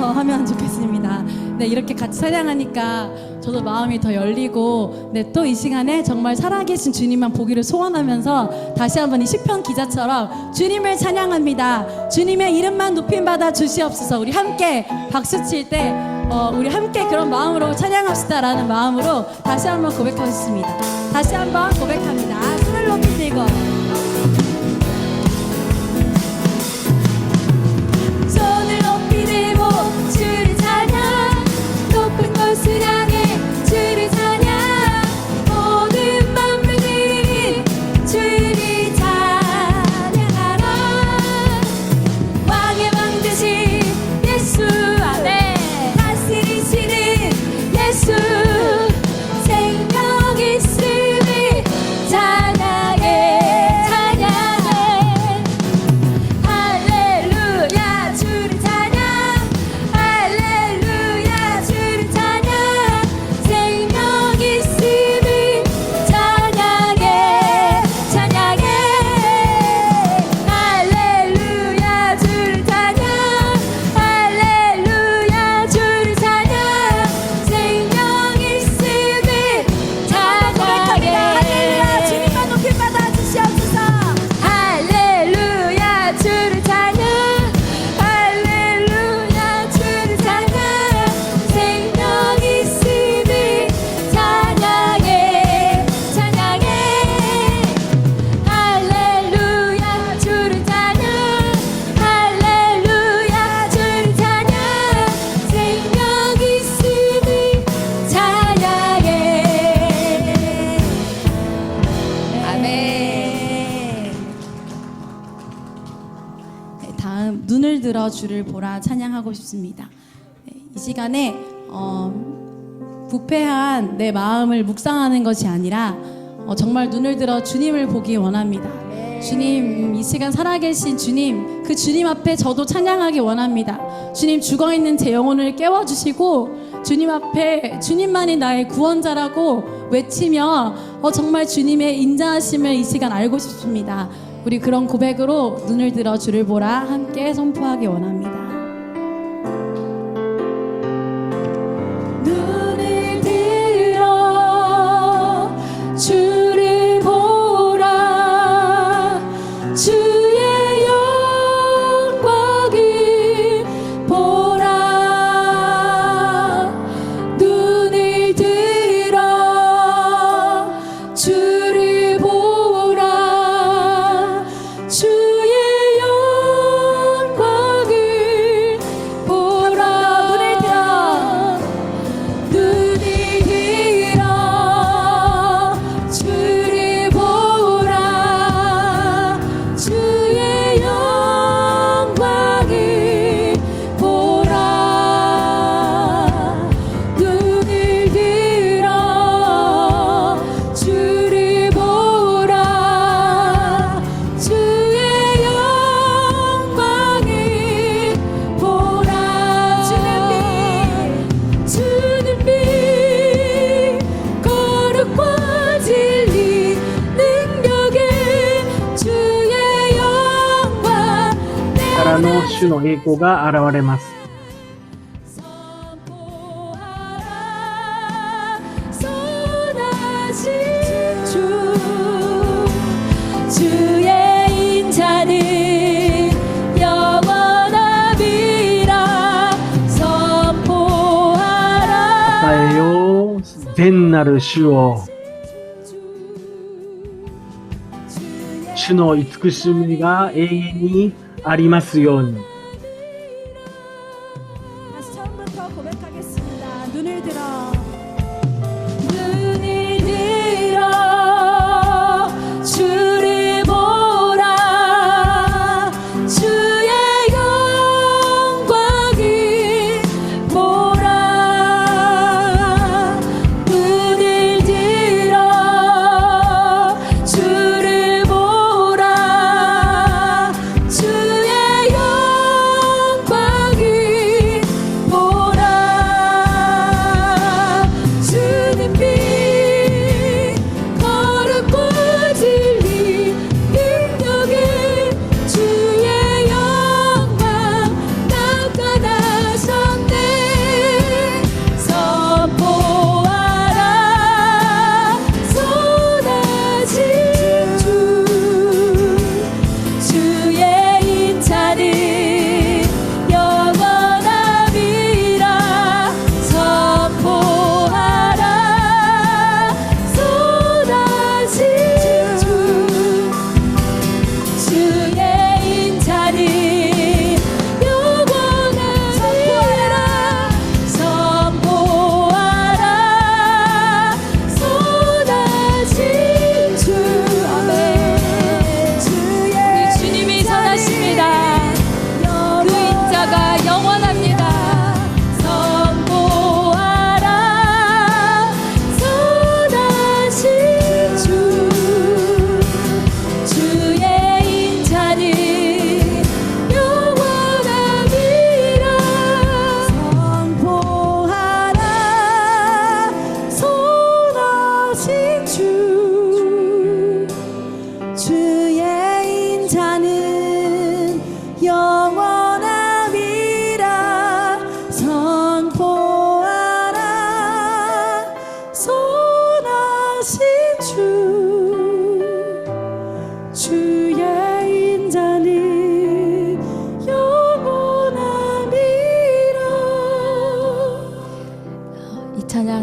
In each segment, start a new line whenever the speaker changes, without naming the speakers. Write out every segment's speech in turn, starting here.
더 하면 좋겠습니다. 네, 이렇게 같이 찬양하니까 저도 마음이 더 열리고, 네, 또 이 시간에 정말 살아계신 주님만 보기를 소원하면서 다시 한번 이 시편 기자처럼 주님을 찬양합니다. 주님의 이름만 높임받아 주시옵소서. 우리 함께 박수 칠 때 우리 함께 그런 마음으로 찬양합시다라는 마음으로 다시 한번 고백하겠습니다. 다시 한번 고백합니다. 손을 높이 들고 손을 높이 들고 주를 찬양, 높은 곳을 향해 주를 찬양, 모든 만물들이 주를 찬양하라. 왕의 왕 되신 예수 안에 다스리시는 예수, 생명 있음을 찬양해 찬양해. 할렐루야 주를 찬양, 할렐루야 주를 찬양, 생명 있음을 찬양해 찬양해. 할렐루야 주를 찬양, 할렐루야 주를 찬양, 생명 있음을 찬양해. 할렐루야 주님만 높이 받아 주시옵소서. 할렐루야 주를 찬양, 할렐루야 주를 찬양, 생명 있음을 찬양해 찬양해. 할렐루야 주를 찬양, 할렐루야 주를 찬양, 생명 있음을 찬양해. 아멘. 네, 다음 눈을 들어 주를 보라 찬양하고 싶습니다. 네, 이 시간에 부패한 내 마음을 묵상하는 것이 아니라 정말 눈을 들어 주님을 보기 원합니다. 주님, 이 시간 살아계신 주님, 그 주님 앞에 저도 찬양하기 원합니다. 주님, 죽어있는 제 영혼을 깨워주시고 주님 앞에 주님만이 나의 구원자라고 외치며 정말 주님의 인자하심을 이 시간 알고 싶습니다. 우리 그런 고백으로 눈을 들어 주를 보라 함께 선포하기 원합니다. 눈을 들어 주를 보라, 주의 영광을 보라. 눈을 들어 주를 보라, 주의 영광을 보라. 눈을 들어 눈을 들어 주를 보라, 주의 영광을 보라. 눈을 들어 주를 보라, 주의 영광을 보라. 주는 빛 거룩과 진리 능력의 주의 영광
からの主の栄光が現れます。
선포하라. 선하신 주, 주의 인자는 영원함이라. 선포하라.
伝えよう、善なる主を。主の慈しみが永遠にありますように。
다시 처음부터 고백하겠습니다. 눈을 들어 눈을 들어 주를 보라, 주의 영광을 보라. 눈을 들어 주를 보라, 주의 영광을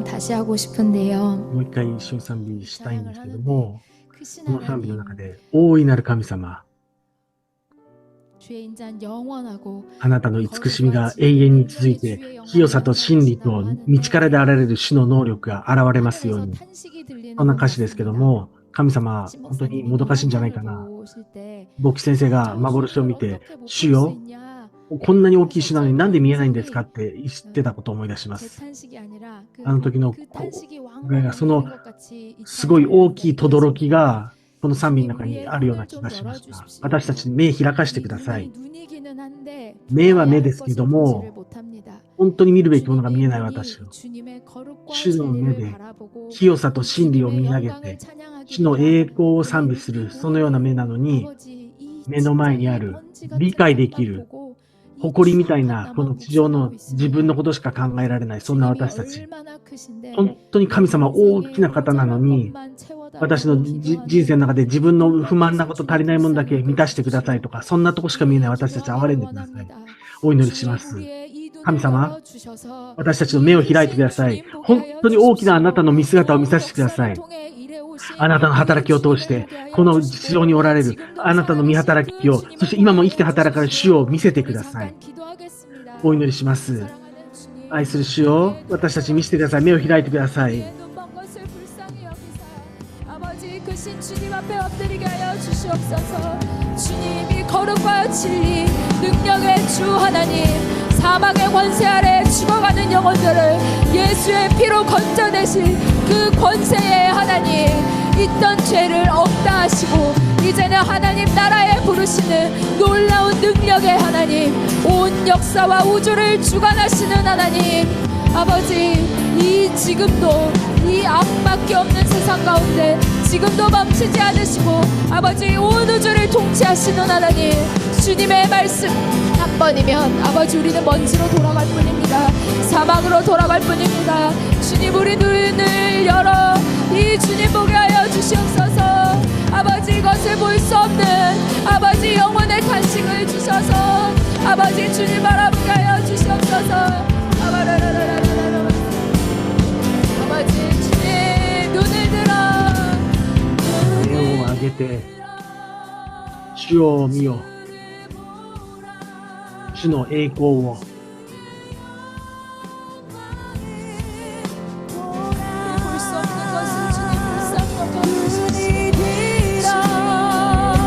다시 하고 싶은데요.
もう一回一緒に賛美したいんですけども、
크신
この賛美の
하나님,
中で、大いなる神様、
주의 인자는 영원하고
あなたの慈しみが永遠に続いて、清さと真理と道からであられる主の能力が現れますように。
탄식이 들리는
そんな
것
歌詞ですけど
같습니다.
も、神様、
신
本当に
목사님이
もどかしいんじゃない
환란을
かな。
보실 때
牧師先生が
저
幻を
주님을
見て、
어떻게 못 볼
主
수
よ、
있냐?
こんなに大きい主なのになんで見えないんですかって言ってたことを思い出しま
제
す。
탄식이 아니라
あの時の
그
こ
탄식이
う、
왕왕
その
울리는 것 같이 이
すごい
찬양을
大きい
하는데
轟きが、この賛美の
주님
中に
우리의
あるような
눈을
気
좀
がしました。
열어주십시오.
私たちに目開かして
이
ください。
눈이 눈이기는 한데
目は
봐야
目
할
ですけ
것을
ど
보지를
も、
못합니다.
本当に見るべきものが見え
주님의
ない
눈이
私を、
주님의 거룩과
主の目
진리를
で
바라보고
清さと
이
真理を
주님의
見上げ
영광을
て、
찬양하기
主の
위한
栄光を
내
賛美す
눈이
る、そのような目なのに、
아버지 이
目の前
진짜
にあ
이
る、
먼지 같은
理解でき
것만
る、
보고 이
誇りみたい
추악한
な、こ
나만
の地上の
묵상하고
自分の
있습니다.
ことしか考えられない、そんな
주님이
私たち。
얼마나 크신데
本当に
내
神様大き
인생의
な方なの
모자란
に、
것만
私の
채워달라고
人生
기도하는
の中で自分の不満な
눈
こと
앞에서
足りないものだけ
주님
満たしてください
불쌍히
とか、そんなとこしか見えない
우리
私たちを憐
기도하기를
れんでください。
원합니다.
お祈りしま
주님
す。
우리의 이
神
눈을
様、
열어주셔서
私たちの目を開いてください。本当に大きなあなたの見姿を見させてくださ
역사를
い。
통해 일해 오신
あなたの働きを通して、この地上におられるあなたの見働きを、そして今も生きて働かれる主を見せてください。お祈りします。愛する主を私たちに見せてください。目を開いてください。
아버지 크신 주님 앞에 엎드리게 하여 주시옵소서. 주님이 거룩과 진리 능력의 주 하나님, 사망의 권세 아래 죽어가는 영혼들을 예수의 피로 건져내신 그 권세의 하나님, 있던 죄를 없다 하시고 이제는 하나님 나라에 부르시는 놀라운 능력의 하나님, 온 역사와 우주를 주관하시는 하나님, 아버지 이 지금도 이 악밖에 없는 세상 가운데 지금도 멈추지 않으시고 아버지 온 우주를 통치하시는 하나님, 주님의 말씀 한 번이면 아버지 우리는 먼지로 돌아갈 뿐입니다. 사망으로 돌아갈 뿐입니다. 주님 우리 눈을 열어 이 주님 보게 하여 주시옵소서. 아버지 이것을 볼 수 없는 아버지 영혼의 탄식을 주셔서 아버지 주님 바라보게 하여 주시옵소서. 아버지 주님 눈을 들어
目を上げて、主を見よ。主の栄光を。
볼 수 없는 것을 주님 불쌍히 여겨 주시옵소서.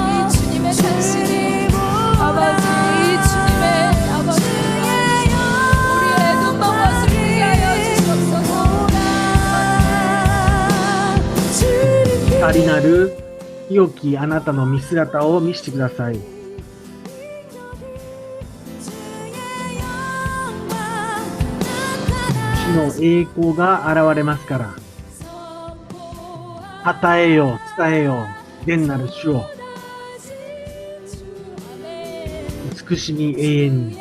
이 주님의 탄식이 아버지 이 주님의 아버지 우리의 눈먼 것을 보게 하여 주시옵소서.
光なる清きあなたの見姿を見せてください。主の栄光が現れますから。与えよ、伝えよ、善なる主を。慈しみ永遠に。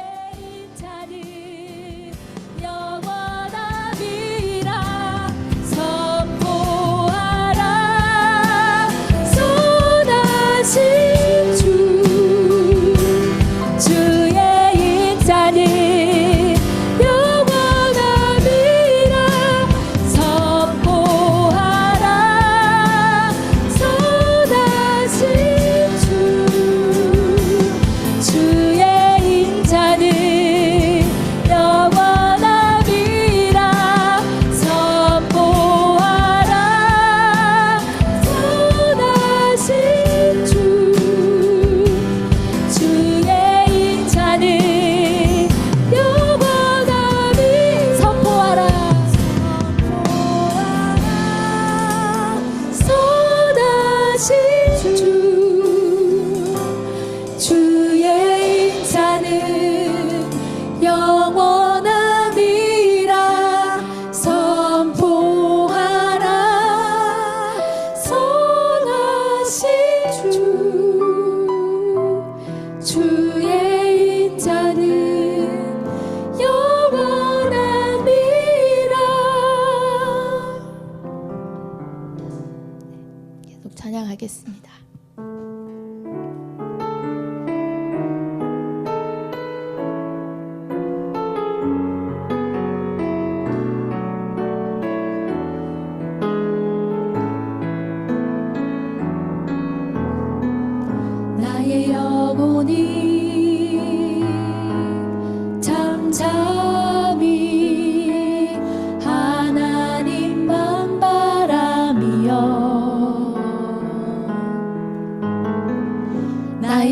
찬양하겠습니다.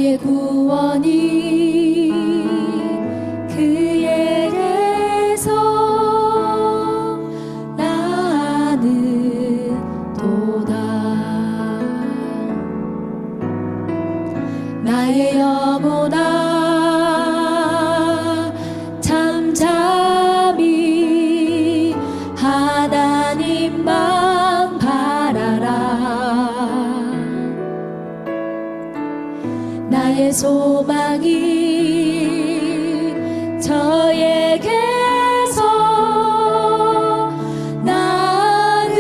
나의 구원이 그에게서 나는 도다. 나의 영혼아 잠잠히 하나님만 바라라. 나의 소망이 저에게서 나는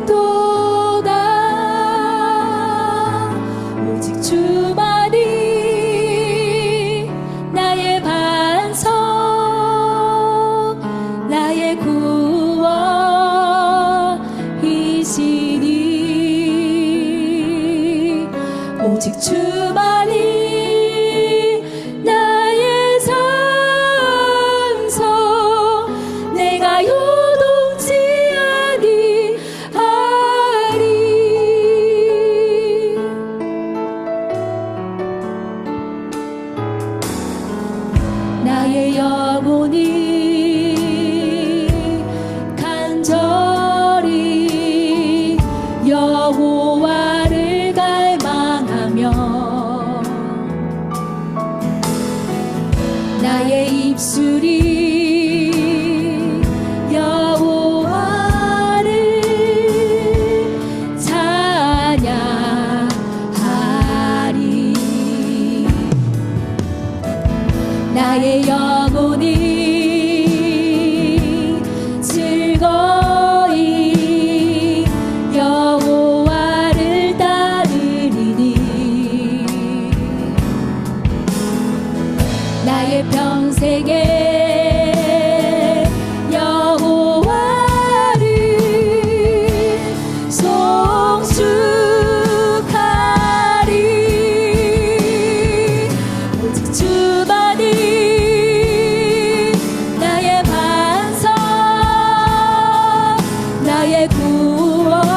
도다. 오직 주만이 나의 반석, 나의 구원이시니. 오직 주만이 나의 산성, 내가 요동치 아니하리. 나의 영혼이 간절히 여호와를 갈망하며 나의 입술이 여호와를 찬양하리. 나의 영혼이 즐거이 여호와를 따르리니. 나의 평생에 여호와를 송축하리. 오직 주만이 나의 반석, 나의 구원이시니.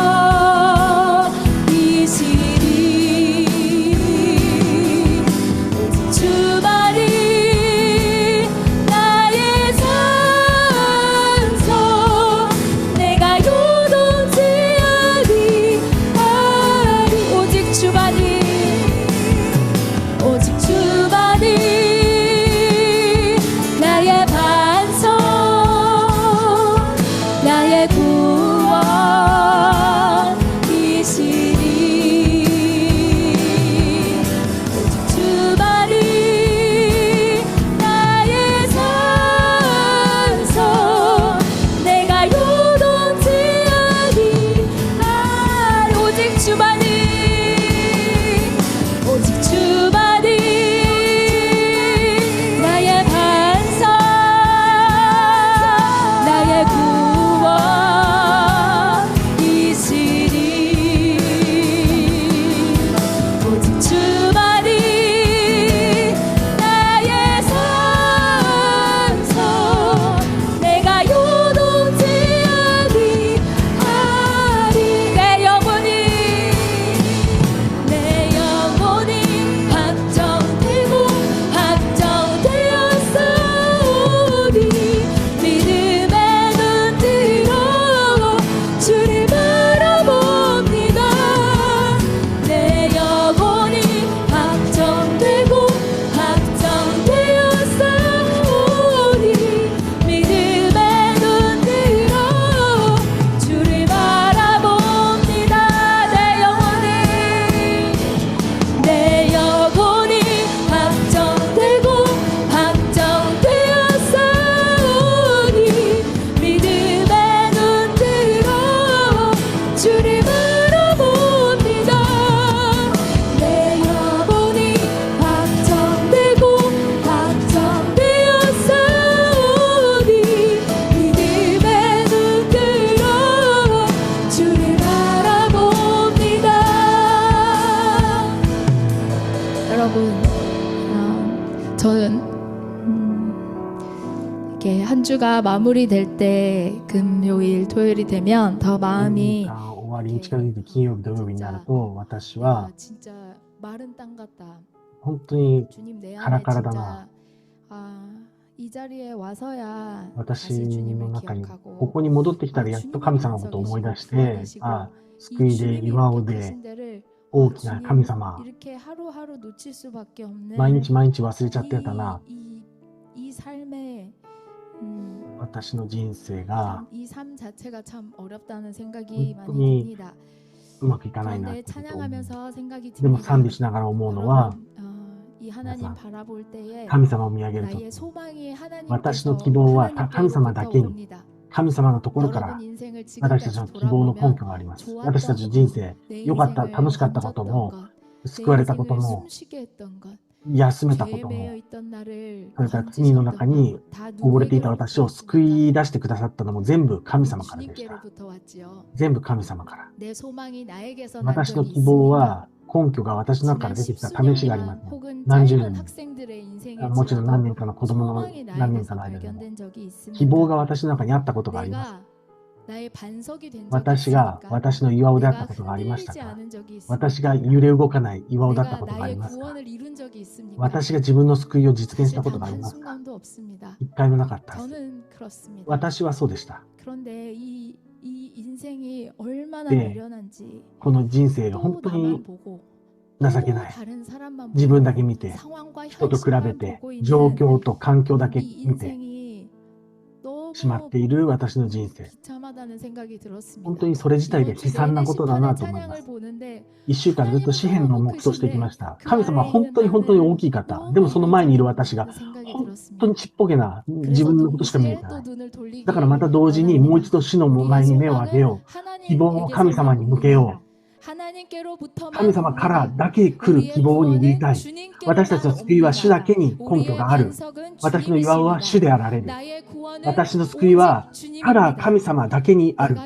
오직 주만이 나의 산성, 내가 요동치 아니하리. 오직 주만이, 오직 주만이 나의 반석, 나의 구원이시니. 오직 주만이 나의 산성, 내가 요동치 아니하리. 오직 주만이, 오직 주만이 나의 반석, 나의 구원이시니. 오직 주만이 나의 산성, 내가 요동치 아니하리. 내 영혼이 확정되고 확정되었사오니. 믿음의 눈 들어 주를 바라봅니다. 내 영혼이 확정되고 확정되었사오니. 믿음의 눈 들어 주를 바라봅니다. 내 영혼이 확정되고 확정되었사오니. 믿음의 눈 들어 주를 바라봅니다. 내 영혼이 확정되고 확정되었사오니. 믿음의 눈 들어 주를 바라봅니다. 여러분, 저는 이렇게 한 주가 마무리될 때 금요일, 토요일이 되면 더 마음이
終わりに近づいて金曜日、土曜日になると、私は
진짜 마른 땅 같다.
本当に
주님 내
カラ
안에
カラだ
진짜
な。
이 자리에 와서야
私
다시
の
주님을
中に、こ
기억하고
こに戻ってきたらやっと神様のことを思い出して、救いで、岩尾で、
데를
大きな神様、
이렇게 하루하루 놓칠 수밖에 없는
毎日毎日忘れちゃってたな。
이 삶의
私の人生が
이 삶 자체가 참 어렵다는 생각이 많이
본当に
듭니다.
うまくいかないなっ
그런데
てことを思う。
찬양하면서 생각이
でも
듭니다.
賛美しながら思うのは、
이 하나님 바라볼 때에
神様を見上げるとき、
나의 소망이
私の
하나님께서
希望は神様だけに、
옵니다.
神様のところから
여러분 인생을
私たちの
지금까지
希望の根
돌아보면
拠があります。私たちの人生、
내
良かった、
인생을
楽しかったこと
던졌던
も、
것,
救われたこと
내
も、
인생을 숨쉬게 했던 것,
休めたこ
죄에
と
매여
も、
있던 나를
それから罪の中に
건지셨던 것, 다
溺れていた
누구에게로부터
私を救い出してくださったのも全部神様からでした。
주님께로부터 왔지요.
全部神様から。
내 소망이 나에게서 난
私の
적이
希望
있습니까?
は、根拠が私の中から
지난
出てきた試しがありま
10수년간
す。
혹은
何十
짧은
年、
학생들의
もちろん何
인생일지라도
年かの子供の
소망이
何年か
나에게서
の間でも、
발견된 적이
希望
있습니까?
が私の中にあったことがあります。
내가 나의 반석이 된 적이
私が
있습니까?
私の岩尾であった
내가
ことがありました
흔들리지
か？
않은 적이 있습니까?
私が揺れ動かない岩尾だったこ
내가
とがあり
나의
ますか？
구원을 이룬 적이 있습니까?
私が自分の救いを実現した
사실
ことがあ
단
りますか？
한순간도 없습니다.
一回もなかったです。
저는 그렇습니다.
私はそうでした。
그런데 이 인생이 얼마나
네.
미련한지
この人生が
또
本当
나만
に
보고
情け
또
ない。
다른 사람만
自
보고
分だけ見て、
상황과
人と比べ
현실만
て、
보고
状
있는
況と環境だけ
이
見て
인생이
しまっ
너무
ている私の人生。
비참하다는 생각이
本
들었습니다.
当にそれ自体が
이번
悲
주
惨な
내내
ことだな
시편의
と思いま
찬양을
す。
보는데
一週間ずっと詩篇の
하나님은
黙想してき
너무
ました。
그
神様は
아래에
本
있는
当に本当に
나는
大きい方。
너무
でもその前にいる私が
비참하다는 생각이
本当
들었습니다.
にちっぽけな自
그래서
分のことしか見え
동시에
てな
또
い。
눈을 돌리기
だからまた同時にもう一度死の前に目を上げよう。希望を神様に向けよう。
하나님께로부터만
神様からだけ来る希望を握りたい。私たちの救いは主だけに根拠がある。私の岩尾は主であられる。私の救いはただ神様だけにある。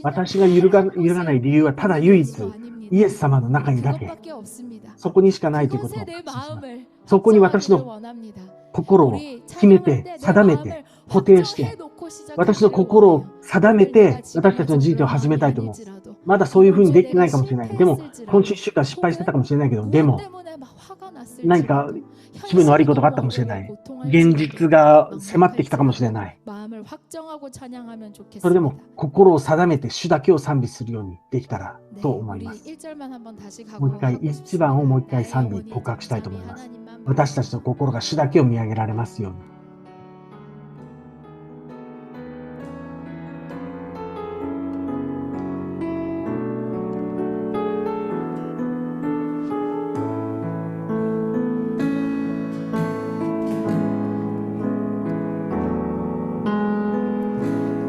私が揺るがない理由はただ唯一、イエス様の中にだけ。そこにしかないということを確信します。そこに私の心を決めて、定めて、固定して、私の心を定めて、私たちの人生を始めたいと思う。まだそういう風にできてないかもしれない。でも、今週1週間失敗してたかもしれないけど、でも、何か気分の悪いことがあったかもしれない。現実が迫ってきたかもしれない。それでも、心を定めて主だけを賛美するようにできたらと思います。もう一回、1番をもう一回賛美告白したいと思います。私たちの心が主だけを見上げられますように。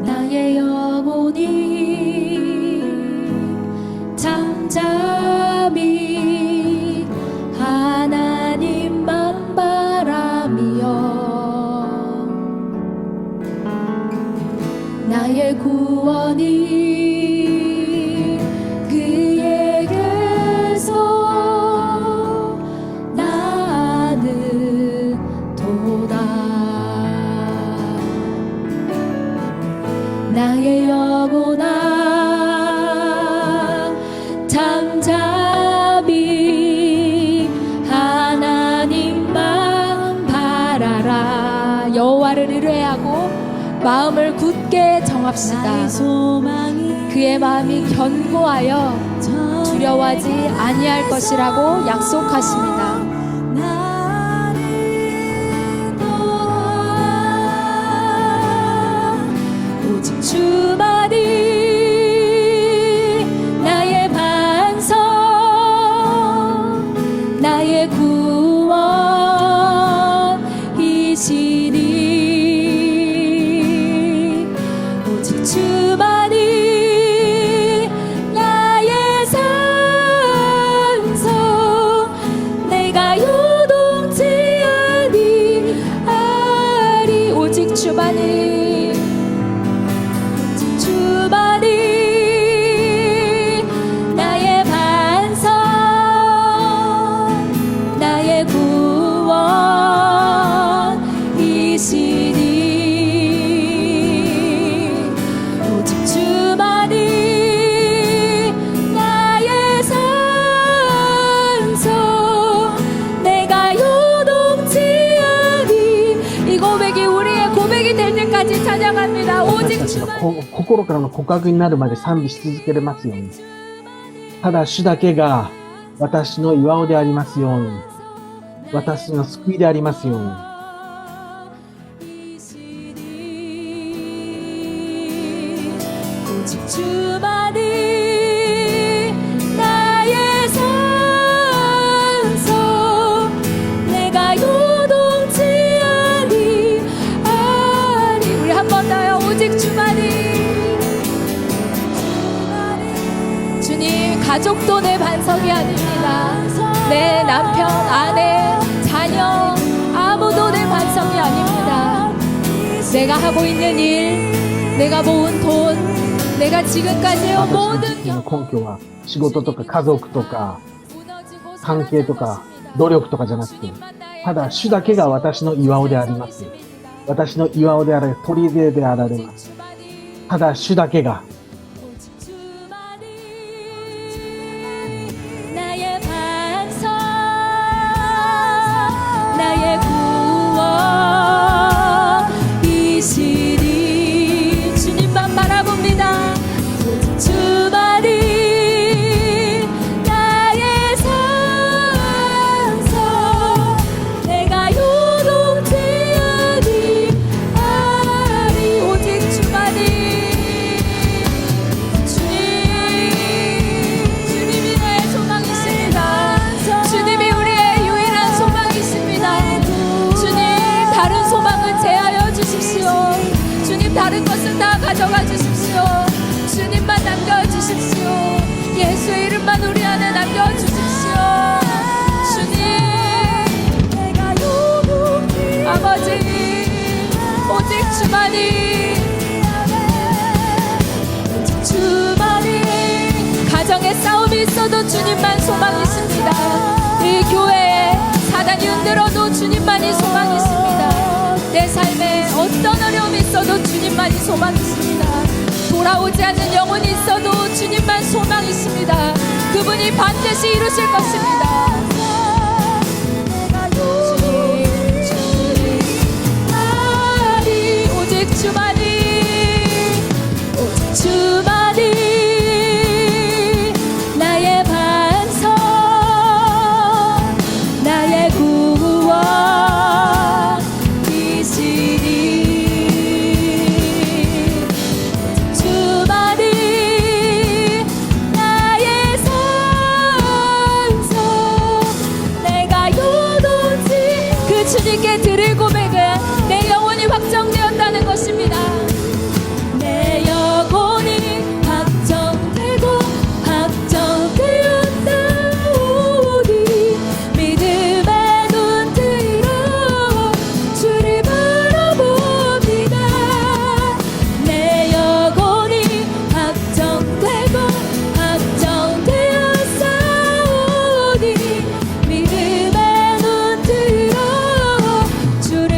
나의 영혼이 잠잠히 하나님만 바라며 나의 구원이 그에게서 나는 도다 나의 영혼아 잠잠히 하나님만 바라라. 여호와를 의뢰하고 마음을 굳게 정합시다. 그의 마음이 견고하여 두려워하지 아니할 것이라고 약속하십니다. 오직 주만이 나의 반석 나의 구원이시니 오직 주만이 나의 산성 내가 요동치 아니하리 오직 주만이 주만이 나의 반석 나의 구원이시니 오직 주만이 나의 산성 찬양합니다.
私
오직
たちが
주만
心からの告白になるまで賛美し続けれますように。ただ主だけが私の岩尾でありますように。私の救いでありますように。
오직 주만이 나의 산소 내가 요동치 아니 우리 한 번 더요. 오직 주만이 주님 가족도 내 반석이 아닙니다. 내 남편 아내 자녀 아무도 내 반석이 아닙니다. 내가 하고 있는 일 내가 모은 돈 내가 지금까지 해온
私の
모든
自身の根拠は仕事とか家族とか関係とか努力とかじゃなくて、ただ主だけが私の岩尾であります。私の岩尾であられ、砦であられます。ただ主だけが
나의 반석 나의 구원이시니 주님만 바라봅니다. 오직 주만이 나의 산소 내가 요동치 아니 오직 주만이 주님이 나의 소망이십니다. 주님이 우리의 유일한 소망이십니다. 주님 다른 소망은 제하여 주십시오. 주님 다른 것은 다 가져가 주십시오. 주님만 남겨주십시오. 예수의 이름만 우리 안에 남겨주십시오. 주님 아버지 오직 주만이 주만이 가정에 싸움이 있어도 주님만 소망이십니다. 이 교회에 사단이 흔들어도 주님만이 소망이십니다. 내 삶에 어떤 어려움이 있어도 주님만이 소망이십니다. 돌아오지 않는 영혼이 있어도 주님만 소망이십니다. 그분이 반드시 이루실 것입니다. 오직 주만이 오직 주만이 나의 반석 나의 구원이시니 주만이 나의 산소 내가 요동치 그 주님께 드릴 고백은 내 영혼이 확정되었다는 것입니다. 내 영혼이 확정되고 확정되었다오니 믿음의 눈 들어 주를 바라봅니다. 내 영혼이 확정되고 확정되었사오니 믿음의 눈 들어 주를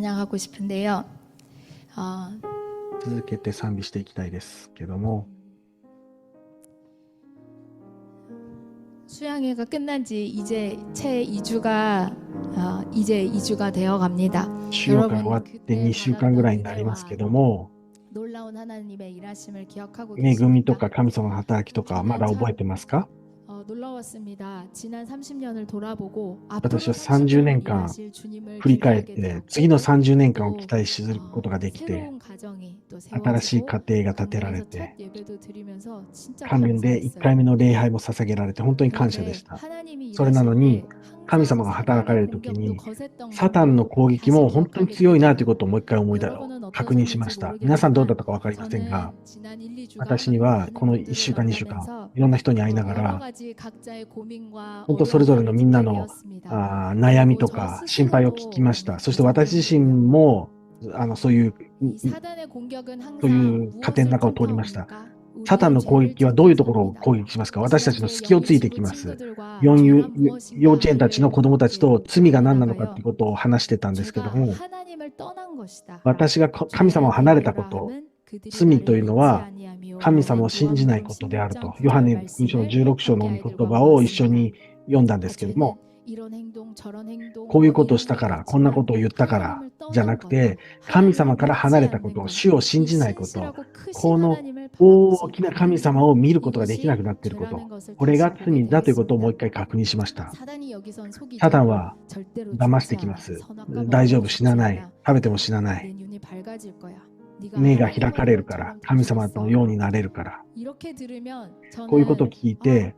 찬양하고 싶은데요.
続けて賛美していきたいですけども、
수양회가 끝난 지 이제 채 2주가 이제 2주가 되어 갑니다.
週間終わって2週間ぐらいになりますけども、
놀라운 하나님의 일하심을 기억하고
恵みと
계십니까?
か神様の働きとかまだ覚えてますか？
놀라웠습니다. 지난 30년을 돌아보고
私は30年間振り返って次の30年間を期待することができて、
새로운 가정이 또
新しい家
세워지고
庭が建てられ
첫
て、
예배도 드리면서 진짜
関連で1回
감사했어요.
目の礼拝も捧げられて本当に感謝でした。
하나님이
それなのに
일하실 때
神様が働かれるとき
공격도
に
거셌던
サタンの攻撃も本当に強いなということをもう一回
여러분은
確認しました。皆さんどうだったか分かりませんが、
저는 지난 1, 2주간
私にはこの1週間2週間いろんな人に会いなが
여러
ら
가지 각자의 고민과
本当それぞれのみんなの
어려움을
悩みとか心配を聞きました。そして私自身もそういう
사단의 공격은 항상
そういう過程の中を通りました。サタンの攻撃はどういうところを攻撃しますか？私たちの隙をついてきます。幼稚園たちの子供たちと罪が何なのかということを話してたんですけども、 私が神様を離れたこと、罪というのは神様を信じないことであると、ヨハネ福音書の16章の御言葉を一緒に読んだんですけども、こういうことをしたから、こんなことを言ったからじゃなくて、神様から離れたこと、主を信じないこと、この大きな神様を見ることができなくなっていること、これが罪だということをもう一回確認しました。サタンは騙してきます。大丈夫、死なない。食べても死なない。目が開かれるから、神様のようになれるから。こういうことを聞いて、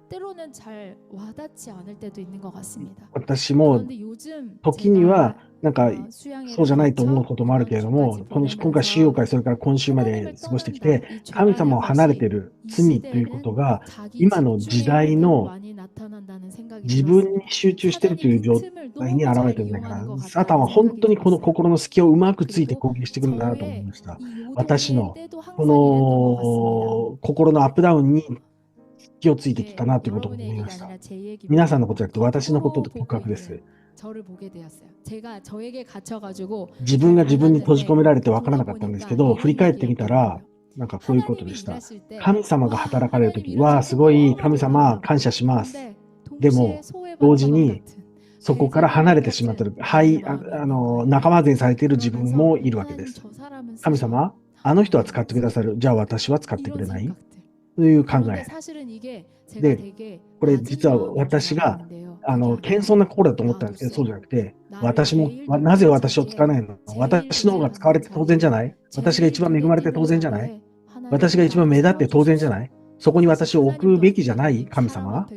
私も時にはなんかそうじゃないと思うこともあるけれども、今回週曜会、それから今週まで過ごしてきて、神様を離れている罪ということが今の時代の自分に集中しているという状態に現れているんじゃないかな。サタンは本当にこの心の隙をうまくついて攻撃してくるんだなと思いました。私のこの心のアップダウンに気をついてきたなということを思いました。皆さんのことじゃなくて私のことと告白です。自分が自分に閉じ込められて分からなかったんですけど、振り返ってみたらなんかこういうことでした。神様が働かれるときはすごい神様感謝します。でも同時にそこから離れてしまっている、仲間外れされている自分もいるわけです。神様、あの人は使ってくださる。じゃあ私は使ってくれない？という考え。で、これ実は私が謙遜な心だと思ったんですけど、そうじゃなくて、私も、なぜ私を使わないの？私の方が使われて当然じゃない？私が一番恵まれて当然じゃない？私が一番目立って当然じゃない？そこに私を置くべきじゃない？神様？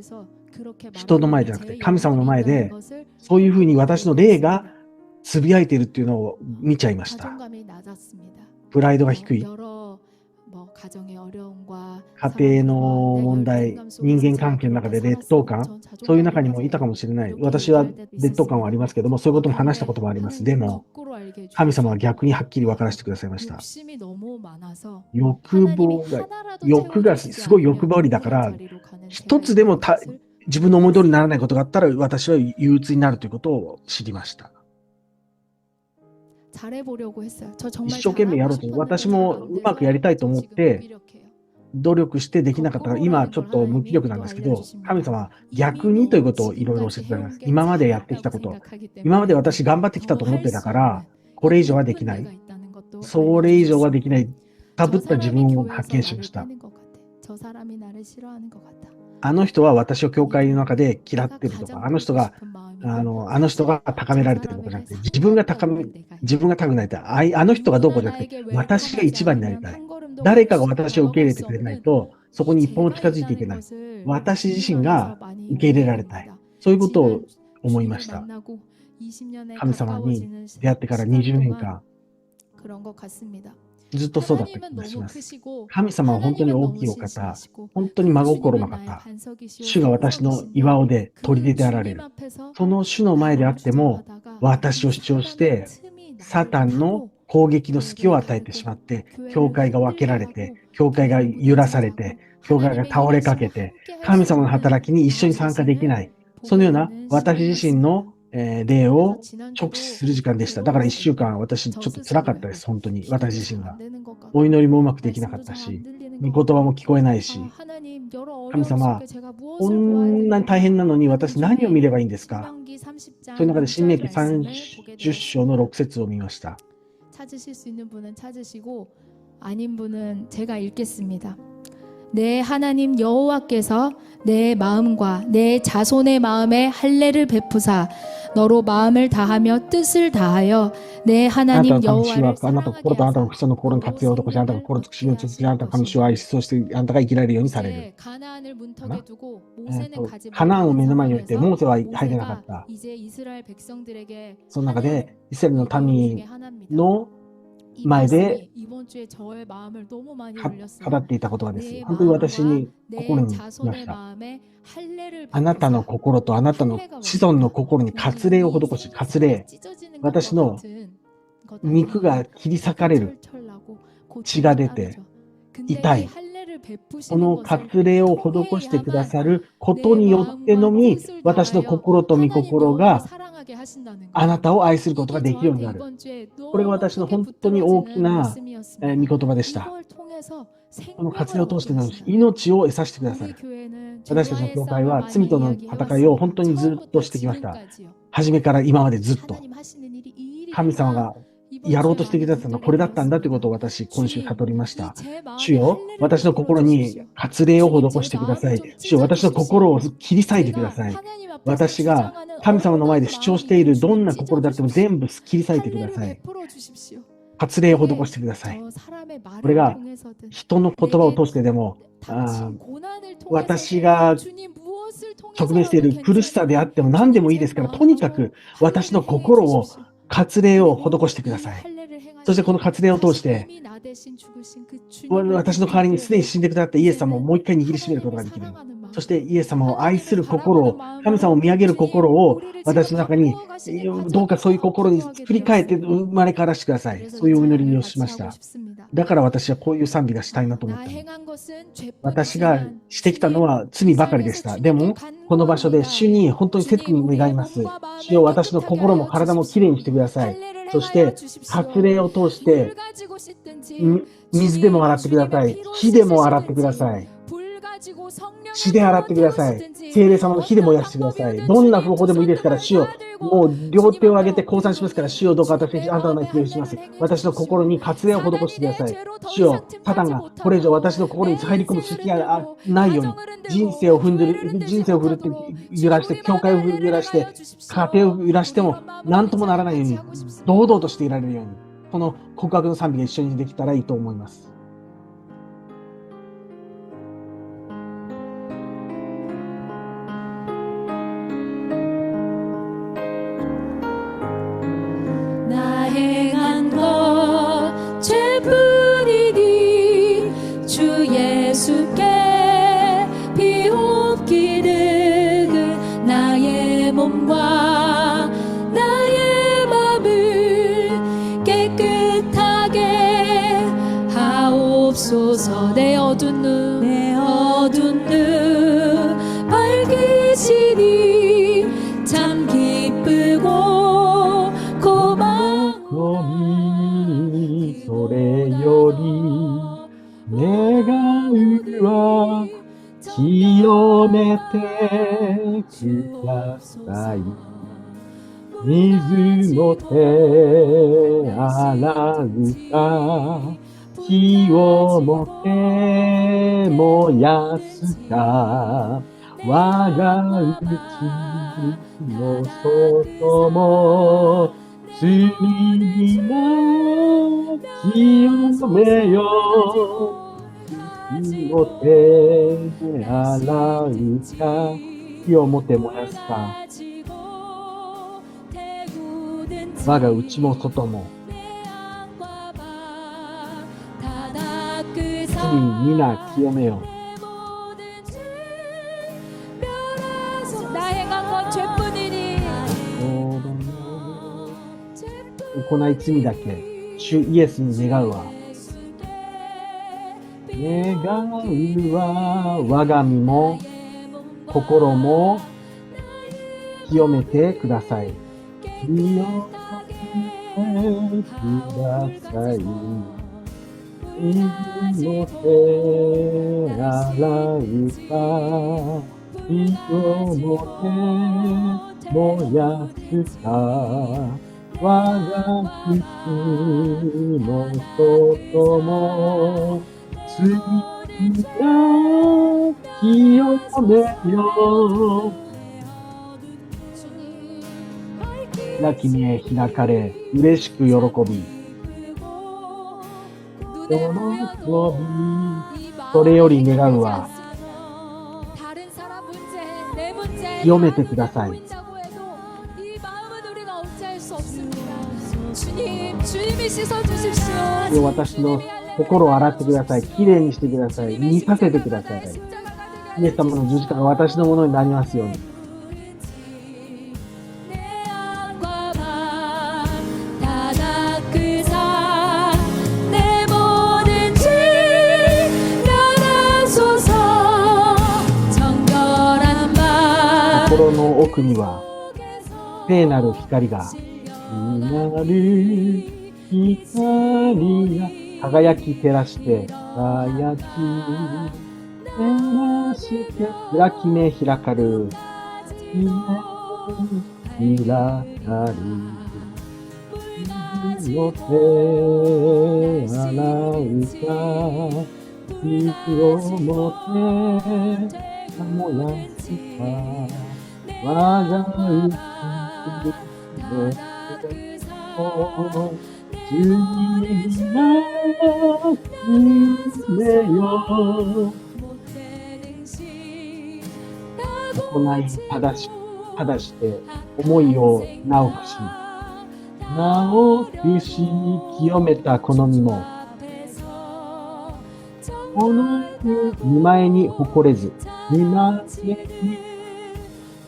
人の前じゃなくて、神様の前で、そういうふうに私の霊がつぶやいているっていうのを見ちゃいました。プライドが低い。家庭の問題、人間関係の中で劣等感、そういう中にもいたかもしれない。私は劣等感はありますけども、そういうことも話したこともあります。でも、神様は逆にはっきり分からせてくださいました。欲がすごい欲張りだから、一つでも自分の思い通りにならないことがあったら、私は憂鬱になるということを知りました。一生懸命やろうと、私もうまくやりたいと思って努力してできなかったから、今ちょっと無気力なんですけど、神様は逆にということをいろいろ教えてくれます。今までやってきたこと、今まで私頑張ってきたと思ってたから、これ以上はできない。それ以上はできない。かぶった自分を発見しました。あの人は私を教会の中で嫌ってるとか、あの人が高められてるとかじゃなくて、自分が高くなりたい。あの人がどうこうじゃなくて、私が一番になりたい。誰かが私を受け入れてくれないと、そこに一歩も近づいていけない。私自身が受け入れられたい。そういうことを思いました。神様に出会ってから20年間、ずっとそうだった気がします。神様は本当に大きいお方、本当に真心の方、主が私の岩尾で砦であられる。その主の前であっても、私を主張して、サタンの攻撃の隙を与えてしまって、教会が分けられて、教会が揺らされて、教会が倒れかけて、神様の働きに一緒に参加できない。そのような私自身の霊を直視する時間でした。だから1週間、私ちょっと辛かったです。本当に。私自身が。お祈りもうまくできなかったし、御言葉も聞こえないし、神様、こんなに大変なのに私何を見ればいいんですか？そういう中で新明記30章の6節を見ました。
찾으실 수 있는 분은 찾으시고 아닌 분은 제가 읽겠습니다. 내 하나님 여호와께서 내 마음과 내 자손의 마음에 할례를 베푸사 너로 마음을 다하며 뜻을 다하여 내
あなた
하나님
の神主は
여호와를
あなたの心とあなたの口との心に活用を施し、あなたの心と口を通じてあなたの神主を愛し、そしてあなたが生きられるようにされる。
가나안을 문턱에 두고 모세는 가지
カナンを目の前に置いて、モーセは入
못한
れなかっ
상황에서
た。
이제 이스라엘 백성들에게
その中で
하나는
イスラエルの
이번
民
중에 하나입니다.
の
이
前で
말씀이 이번 주에 저의 마음을 너무 많이
語
울렸습니다.
っていた言葉です。
내
本当に私
마음과
に
내
心に来ま
자손의
した。
마음에 할례를
あなたの
베푸사
心とあなたの子孫の心に割礼を施し、割礼、
찢어지는
私
것과
の
같은 것
肉が切り裂かれる、
철철나고
血が出て
근데
痛
이
い。
할례를
こ
베푸시는
の
것을
割礼を施してくださることによってのみ、私の心と御心
하나님
が
여호와를 사랑하게 하신다는
あ
거예요.
なたを愛することが
이게
できるように
저한테
なる。
이번 주에
これが
너무
私の
크게
本当に大き
붙들어지는
な
말씀이었습니다.
御言葉でした。
이걸 통해서
この
생명을
割礼を通して
얻게
の
하신다.
命を得させてくださ
우리
る。
교회는
私たちの
죄와의
教会
싸움을
は
많이
罪との戦いを本当にずっと
이야기해왔습니다.
してきました。
지금까지요.
初めから今までずっと。
하나님 하시는 일이 이 일이
神様が
이번
やろう
주에
としてく
많이
ださったのはこれだったんだということを
붙들게
私、今週
되었습니다.
悟りました。
제 마음에
主よ、
할례를
私の心
베풀어
に
주십시오.
割礼を施してください。主よ、私の心を切り裂いてください。
하나님 앞에서
私が
주장하는
神様の前で主張しているどんな
어떤
心であっても
마음이
全部切り裂いてくだ
할례를
さい。
베풀어 주십시오.
割礼を施してください。
저 사람의
これ
말을
が
통해서든
人の言葉を通してでも、
닥친 고난을
私
통해서든
が
주님 무엇을
直面している
통해서라도
苦しさであっても何でもいいですから、とにかく私の心を
주십시오.
割礼を施してください。
할례를 행하시고
そしてこの割礼を通して
이미 나 대신 죽으신 그 주님을
私の代わりにすでに死んでくださったイエス様をもう一回握りしめることができる。そしてイエス様を愛する心を、神様を見上げる心を私の中に、どうかそういう心に振り返って生まれ変わらせてください。そういうお祈りをしました。だから私はこういう賛美がしたいなと思ったの。私がしてきたのは罪ばかりでした。でも、この場所で主に本当に切に願います。主よ、私の心も体もきれいにしてください。そして、割礼を通して、水でも洗ってください。火でも洗ってください。血で洗ってください。聖霊様の火で燃やしてください。どんな方法でもいいですから、主よ、もう両手を上げて降参しますから、主よ、どうか私、あなたの前に祈りします。私の心に割礼を施してください。主よ、サタンがこれ以上私の心に入り込む隙がないように、人生を振るって揺らして、教会を揺らして、家庭を揺らしても何ともならないように、堂々としていられるように、この告白の賛美が一緒にできたらいいと思います。
나 행한 것 죄뿐이니 주 예수께 비옵기 득은 나의 몸과 나의 맘을 깨끗하게 하옵소서. 내 어두운 눈 밝히시니 참 기쁘고 고마움이
それより願うは清めてください。水の手洗うか、火をもって燃やすか、我が内の外も罪にな清めよ。火を手で洗うか、火をもって燃やすか、我が内も外も罪に皆清めよ。
나 행한 건 죄뿐이니
行い罪だけ主イエスに願うわ。願うは我が身も心も清めてください。清めてください。水の手洗うか、火の手燃やすか、我が口の外も罪が清めよ。開き目開かれ、嬉しく喜び、喜び、それより願うは、清めてください。
주님이 씻어주십시오.
私の心を洗ってください。きれいにしてください。見させてください。イエス様の十字架が私のものになりますように。 心の奥には聖なる光が、聖なる光が輝き照らして、輝き照らして、開き目開かる、開かる、の手洗うか、火をもて燃やすか、我がうちの主にめよ。行い正して思いを直くし清めた好みも、この見前に誇れず、見前に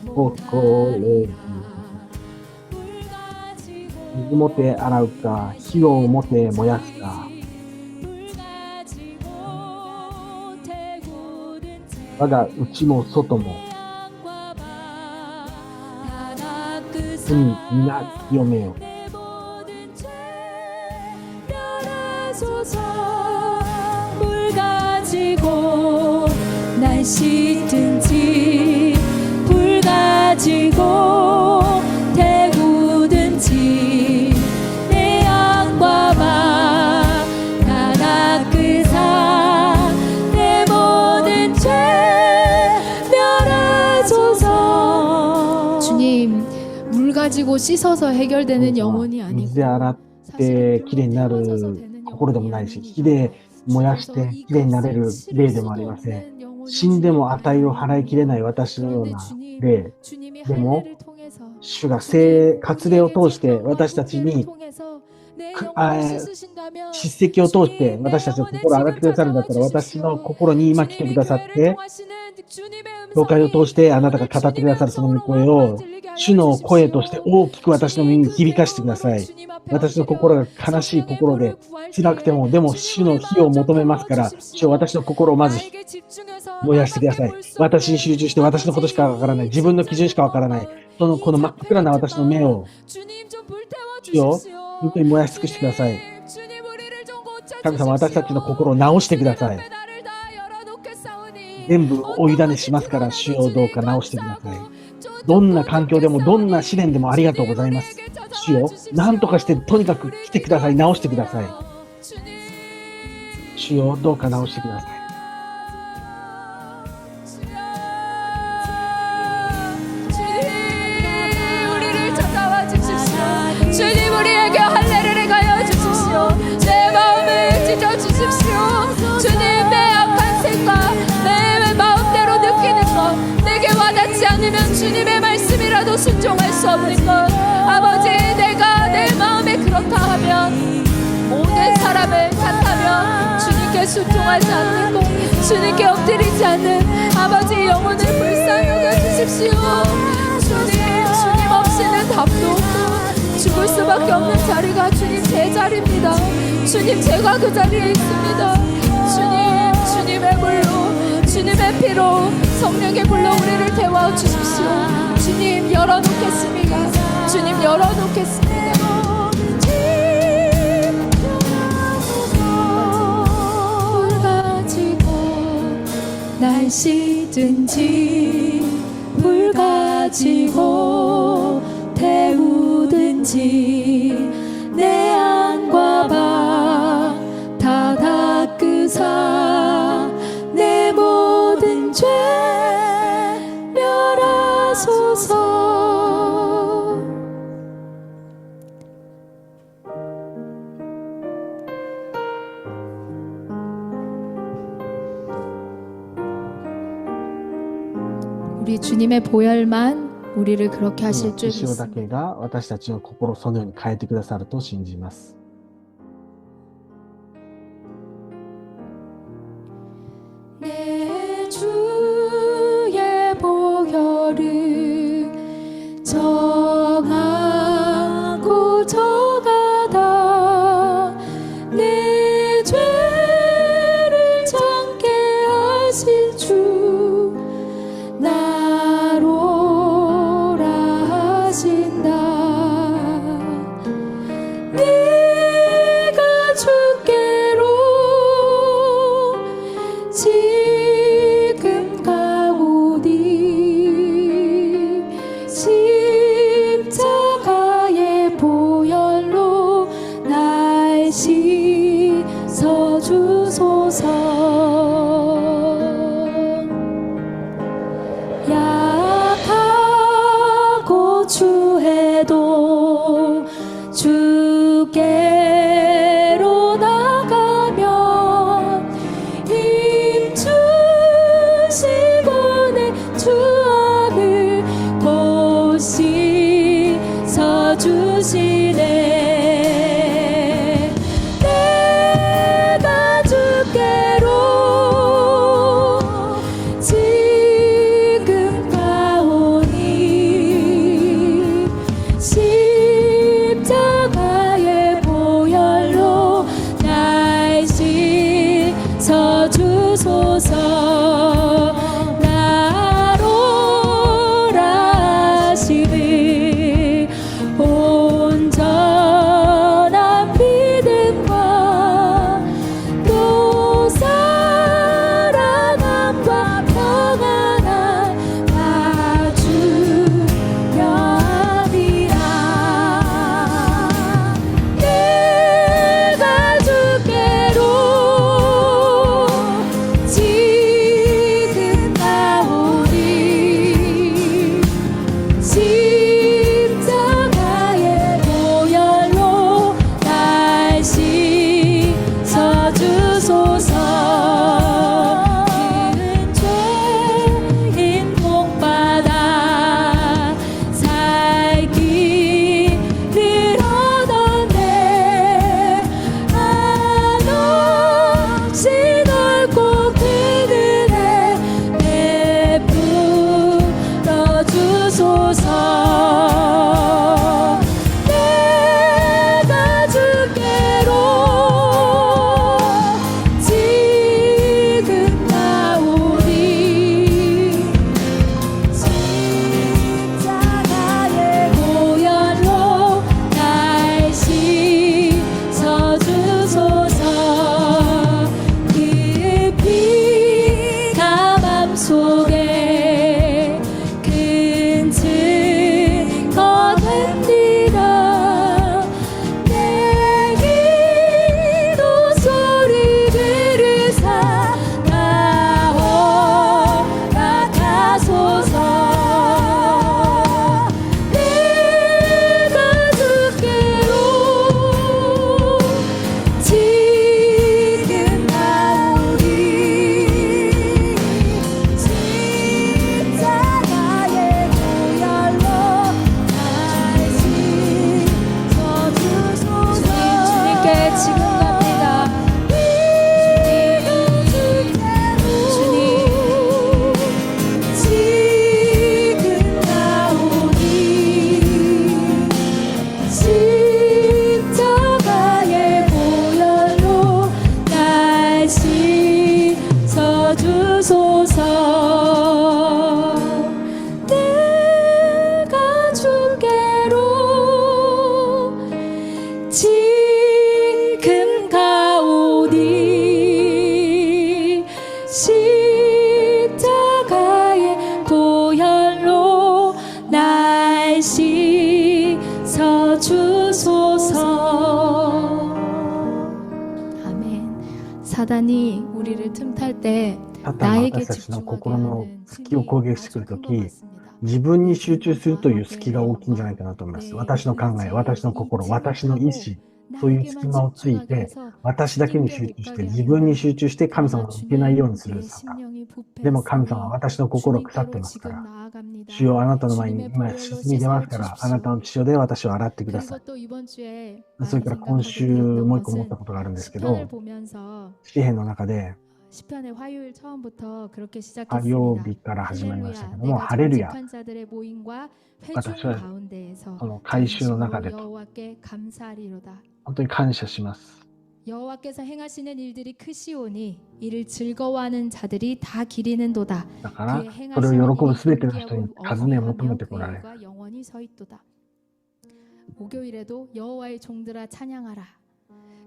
誇れず、水もて洗うか、火をもて燃やすか、我が内も外も、皆清めよ。
물 가지고 날 씻든지 불 가지고 태우든지 내 양과 막 다 닦으사 내 모든 죄 멸하소서. 주님, 물 가지고 씻어서 해결되는 영혼이 아니고
水で洗ってきれいになる心でもないし、火で燃やしてきれいになれる霊でもありません。死んでも値を払いきれない私のような霊。でも、主が割礼を通して私たちに叱責を通して私たちの心を洗ってくださるんだったら、私の心に今来てくださって、教会を通してあなたが語ってくださるその御声を、主の声として大きく私の耳に響かせてください。私の心が悲しい心で辛くても、でも主の火を求めますから、主は私の心をまず燃やしてください。私に集中して私のことしかわからない。自分の基準しかわからない。この真っ暗な私の目を、主を本当に燃やし尽くしてください。神様、私たちの心を直してください。全部お委ねしますから、主をどうか直してください。どんな環境でも、どんな試練でもありがとうございます。主よ、何とかしてとにかく来てください。直してください。主よ、どうか直してください。
주님 우리에게 할례를 행하여 주십시오. 내 마음을 찢어주십시오. 주님 내 악한 생각, 내 마음대로 느끼는 것, 내게 와닿지 않으면 주님의 말씀이라도 순종할 수 없는 것. 아버지, 내가 내 마음에 그렇다 하면 모든 사람을 탓하며 주님께 순종하지 않는 것, 주님께 엎드리지 않는 아버지 영혼을 불쌍히 여겨주십시오. 주님 없이는 답도 없고 죽을 수밖에 없는 자리가 주님 제 자리입니다. 주님, 제가 그 자리에 있습니다. 주님, 주님의 물로, 주님의 피로, 성령의 불로 우리를 태워 주십시오. 주님 열어놓겠습니다. 주님 열어놓겠습니다. 불 가지고 날씨든지 불 가지고 태우든지 내 안과 방 다 닦으사 내 모든 죄 멸하소서. 우리 주님의 보혈만 우리를 그렇게 하실 줄
主だ
믿습니다.
けが私たちの心をそのように変えてくださると信じます。
내 주의 보혈을 정하고 저가다 내 죄를 참게 하실 주 나로라 하신다. 내 사단이 우리를 틈탈 때
サタンが
나에게
私たちの
집중하게
心の
하는
隙を攻撃してくると
승리의
き、
마지막인 것 같습니다.
自分に集中するという隙が大きいんじゃないかなと思います。私の考え、私の心、私の意志、そういう隙間をついて、私だけに集中して、自分に集中して神様を受けないようにするサタン。でも神様は私の心を腐ってますから、主よあなたの前に今沈み出ますから、あなたの血潮で私を洗ってください。それから今週もう一個思ったことがあるんですけど、詩篇の中で、
시편의 화요일 처음부터 그렇게
火曜
시작했습니다.
日から始まりましたけども、
내가
ハレルヤ、
정직한 자들의 모임과 회중
私は
가운데에서
この改宗の中で
여호와께 감사하리로다.
本当に感謝します。
여호와께서 행하시는 일들이 크시오니 이를 즐거워하는 자들이 다 기리는도다.
だから
그의 、
それ
행하시는
を喜ぶ
일이
すべての人に
경기하고
尋ねを求め
어마어마하며
てこられる。
그 일과 영원히 서 있도다. 목요일에도 여호와의 종들아 찬양하라.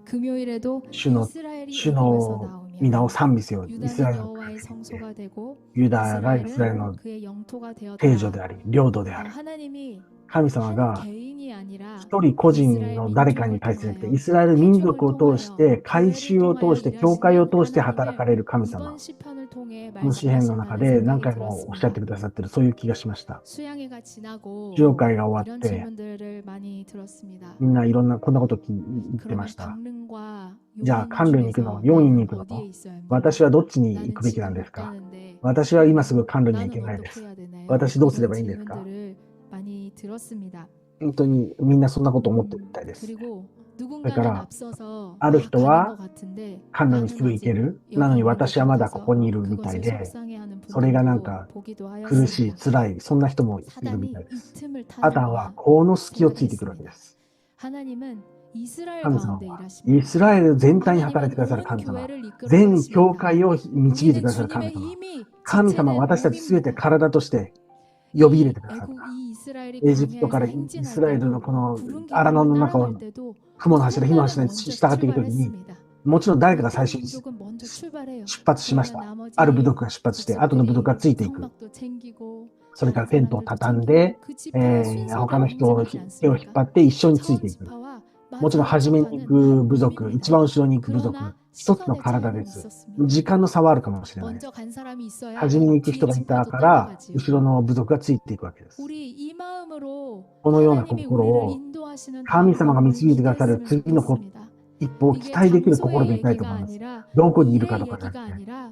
금요일에도
主の
이스라엘이
主
애굽에서
の
나오며
皆を賛美せよ。イスラエ
유다는
ルの
여호와의
神様で
성소가 되고
ユダがイスラエル
이스라엘은
の
그의 영토가
聖女
되었다.
であり、領土である。
하나님이
神様
한
が
개인이 아니라
一人個人の誰かに対して、イスラエル民族を通して、改宗を通して、教会を通して働かれる神様。
이번 시편을 통해
この詩篇の中で
말씀하신다는
何
생각이
回もおっしゃってく
들었습니다.
ださってる、そういう気がしました。
수양회가 지나고
授業会が終わ
이런
って、
질문들을 많이 들었습니다.
みんないろんなこんなこと言ってま
그러면
した。
강릉과
じゃあ、
용인
関連に行くの
중에서
4院に行く
나는
の
어디에 있어야 합니까?
私はどっちに行
나는
くべきな
지금
んで
못
すか
가는데
私は今すぐ関連に行
나는
けないで
어떻게
す。
해야 되나요?
私どうすればいいん
이런
ですか
질문들을 많이 들었습니다.
本当にみんなそんなこと思ってるみたいです。
그리고
だ
누군가는
から
앞서서
ある人
가는
は
것 같은데
関連に
나는
すぐ行け
아직
る。
여기
なのに
있는 것
私はまだこ
같아서
こにいるみたい
그것을
で、
속상해하는
それがなん
분들도
か
보기도
苦しい、
하였습니다.
辛い、そんな人もいるみ
사단이
たいで
이
す。
틈을
サタンは
타는
この隙をついてくるわけです。
하나님은 이스라엘
神様
가운데
は
일하십니다.
イスラエル全体に働いてくださる
하나님은
神
온
様。
교회를 이끌어
全
가십니다.
教会を導いて
우리는
くださる神
주님의
様。
이미
神様は
지체된
私たちすべて
몸입니다.
体として呼び入れてくださっ
애국
た。
이 이스라엘이
エジプトか
광야에서
らイス
행진할
ラエル
때도
のこの
구름
荒野
기둥을
の中を
따라갈 때도
雲の柱、火の柱に
누군가는
従っていくときに、
출발했습니다.
もちろん誰かが最初に
민족은 먼저 출발해요.
出発しました。
그러나 나머지
ある部族が出発して、後の部族がついていく。
성막도 챙기고
それから
다른
テントを
사람들도
畳んで、
챙기고 그 지파의 순서가
他の人を
공정하지
手を引っ
않습니까?
張って一緒につい
처음
ていく。
지파와
もちろん
마지막
初めに行
지파는
く部
한
族、
몸입니다.
一番後ろに行く部族、
그러나
一つの
시간의
体
차이는
です。
있었습니다.
時間の差はあるかもしれない。
먼저 간 사람이 있어야
初めに行く人
뒤에
がいた
지파도
から、
따라가지요.
後ろの部族がついていくわけです。
우리 이 마음으로
このような
하나님이
心
우리를
を
인도하시는
神様が
다음으로
導いてくださる
기대했으면
次の
좋겠습니다.
一歩を期
이게
待できる心
장소의
でいたいと
얘기가
思います。
아니라
どこにいるか
이의
とかじゃ
얘기가
なくて、
아니라